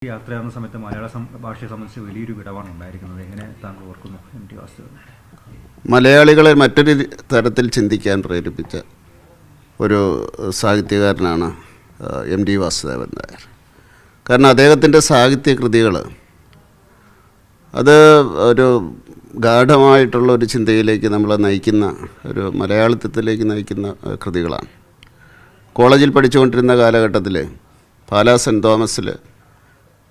യാത്രയാകുന്ന സമയത്ത് മലയാള ഭാഷയെ സംബന്ധിച്ച് വലിയൊരു വിടവാണ് ഉണ്ടായിരിക്കുന്നത്. എങ്ങനെ താങ്കൾ ഓർക്കുന്നു എം.ടി. വാസുദേവൻ? മലയാളികളെ മറ്റൊരു തരത്തിൽ ചിന്തിക്കാൻ പ്രേരിപ്പിച്ച ഒരു സാഹിത്യകാരനാണ് എം.ടി. വാസുദേവൻ നായർ. കാരണം അദ്ദേഹത്തിൻ്റെ സാഹിത്യകൃതികൾ അത് ഒരു ഗാഢമായിട്ടുള്ള ഒരു ചിന്തയിലേക്ക് നമ്മളെ നയിക്കുന്ന, ഒരു മലയാളിത്വത്തിലേക്ക് നയിക്കുന്ന കൃതികളാണ്. കോളേജിൽ പഠിച്ചുകൊണ്ടിരുന്ന കാലഘട്ടത്തിൽ പാലാ സെൻറ്റ് തോമസിൽ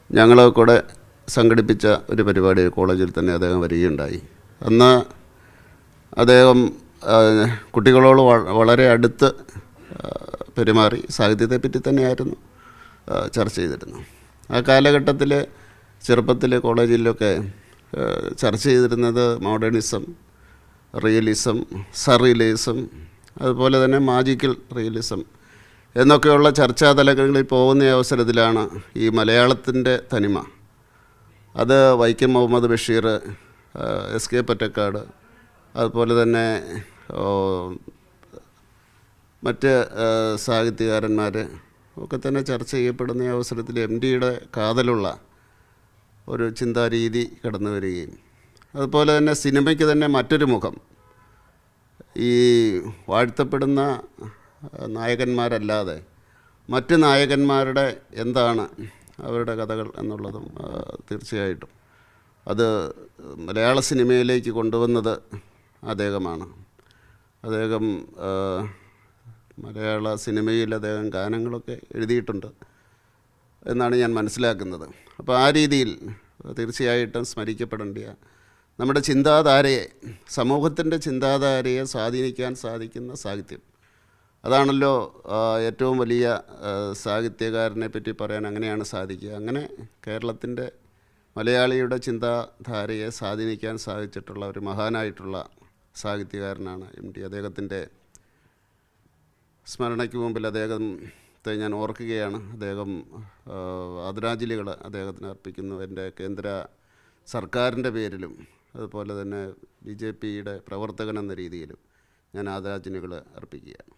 ഞങ്ങൾ കൂടെ സംഘടിപ്പിച്ച ഒരു പരിപാടി കോളേജിൽ തന്നെ അദ്ദേഹം വരികയുണ്ടായി. അന്ന് അദ്ദേഹം കുട്ടികളോട് വളരെ അടുത്ത് പെരുമാറി സാഹിത്യത്തെപ്പറ്റി തന്നെയായിരുന്നു ചർച്ച ചെയ്തിരുന്നു. ആ കാലഘട്ടത്തിൽ ചെറുപ്പത്തിൽ കോളേജിലൊക്കെ ചർച്ച ചെയ്തിരുന്നത് മോഡേണിസം, റിയലിസം, സർറിയലിസം, അതുപോലെ തന്നെ മാജിക്കൽ റിയലിസം എന്നൊക്കെയുള്ള ചർച്ചാതലങ്ങളിൽ പോകുന്ന അവസരത്തിലാണ് ഈ മലയാളത്തിൻ്റെ തനിമ, അത് വൈക്കം മുഹമ്മദ് ബഷീർ, എസ്.കെ. പൊറ്റക്കാട്, അതുപോലെ തന്നെ മറ്റ് സാഹിത്യകാരന്മാർ ഒക്കെ തന്നെ ചർച്ച ചെയ്യപ്പെടുന്ന അവസരത്തിൽ എം.ടിയുടെ കാതലുള്ള ഒരു ചിന്താരീതി കടന്നു വരികയും, അതുപോലെ തന്നെ സിനിമയ്ക്ക് തന്നെ മറ്റൊരു മുഖം, ഈ വാഴ്ത്തപ്പെടുന്ന നായകന്മാരല്ലാതെ മറ്റ് നായകന്മാരുടെ എന്താണ് അവരുടെ കഥകൾ എന്നുള്ളതും തീർച്ചയായിട്ടും അത് മലയാള സിനിമയിലേക്ക് കൊണ്ടുവന്നത് അദ്ദേഹമാണ്. അദ്ദേഹം മലയാള സിനിമയിൽ അദ്ദേഹം ഗാനങ്ങളൊക്കെ എഴുതിയിട്ടുണ്ട് എന്നാണ് ഞാൻ മനസ്സിലാക്കുന്നത്. അപ്പോൾ ആ രീതിയിൽ തീർച്ചയായിട്ടും സ്മരിക്കപ്പെടേണ്ട നമ്മുടെ ചിന്താധാരയെ, സമൂഹത്തിൻ്റെ ചിന്താധാരയെ സ്വാധീനിക്കാൻ സാധിക്കുന്ന സാഹിത്യം, അതാണല്ലോ ഏറ്റവും വലിയ സാഹിത്യകാരനെ പറ്റി പറയാൻ അങ്ങനെയാണ് സാധിക്കുക. അങ്ങനെ കേരളത്തിൻ്റെ മലയാളിയുടെ ചിന്താധാരയെ സ്വാധീനിക്കാൻ സാധിച്ചിട്ടുള്ള ഒരു മഹാനായിട്ടുള്ള സാഹിത്യകാരനാണ് എം.ടി. അദ്ദേഹത്തിൻ്റെ സ്മരണയ്ക്ക് മുമ്പിൽ അദ്ദേഹത്തെ ഞാൻ ഓർക്കുകയാണ്. അദ്ദേഹം ആദരാഞ്ജലികൾ അദ്ദേഹത്തിന് അർപ്പിക്കുന്നു. എൻ്റെ കേന്ദ്ര സർക്കാരിൻ്റെ പേരിലും അതുപോലെ തന്നെ BJPയുടെ പ്രവർത്തകൻ എന്ന രീതിയിലും ഞാൻ ആദരാഞ്ജലികൾ അർപ്പിക്കുകയാണ്.